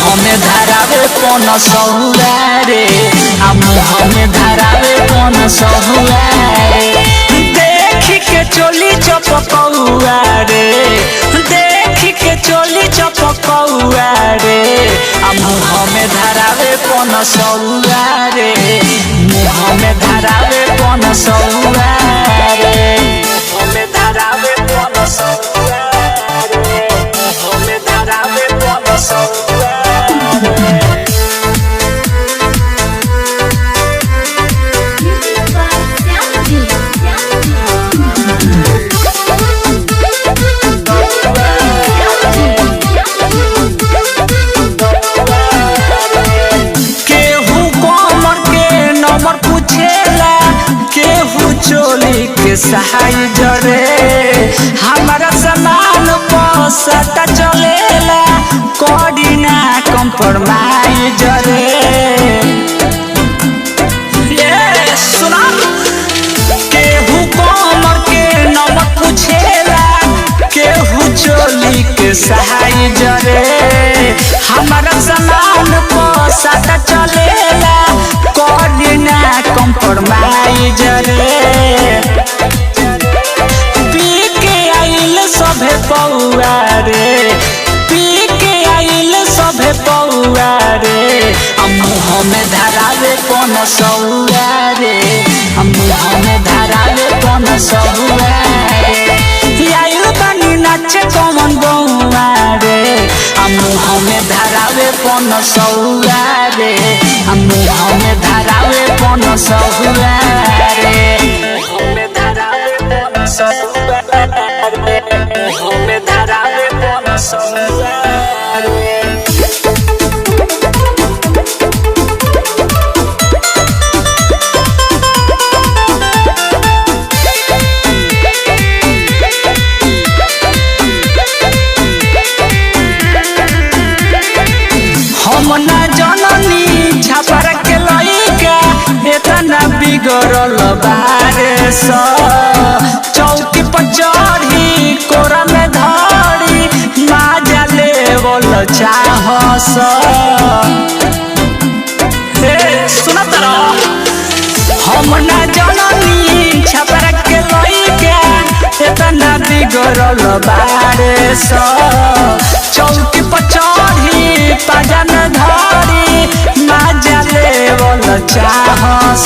हमें धरावे कौन सहुआ रे, हमें धरावे कौन सहुआ रे। देख के चोली चपकौआ रे, देख के चोली चपकौआ रे। हमें धरावे कौन सहुआ रे, हमें धरावे कौन सहुआ रे। हमें धरावे कौन सहुआ रे, हमें धरावे कौन सहुआ। चोली के साइज रे हमारा सामान पसता चलेला, करीना कंप्रोमाइज रे। ये सुना केहू कमर के नमक पूछेला, केहू चोली के साइज रे हमारा सामान पसता चलेला, करीना कंप्रोमाइज रे। पी के आइल सभे पौआ रे, पी के आइल सभे पौआ रे। मुँह में धरावे कौन सौआ रे, मुँह में धरावे कौन सौआ रे। आइल बानी नाचे कौन गौआ रे, मुँह में धरावे कौन सौआ रे, मुँह में धरावे कौन सौआ रे। हमें धरावे कौन सौआ रे, हमें धरावे कौन सौआ रे। हम ना जननी छापर के लइका एतना बिगड़ल बारे स। चौकी पर चढ़ी कोरा में धरी माजा लेवल चाहस। सुना तारा हम ना जननी छापर के लइका एतना बिगड़ल बारे स। चौकी पर चढ़ी पाजन धरी माजा लेवल चाहस।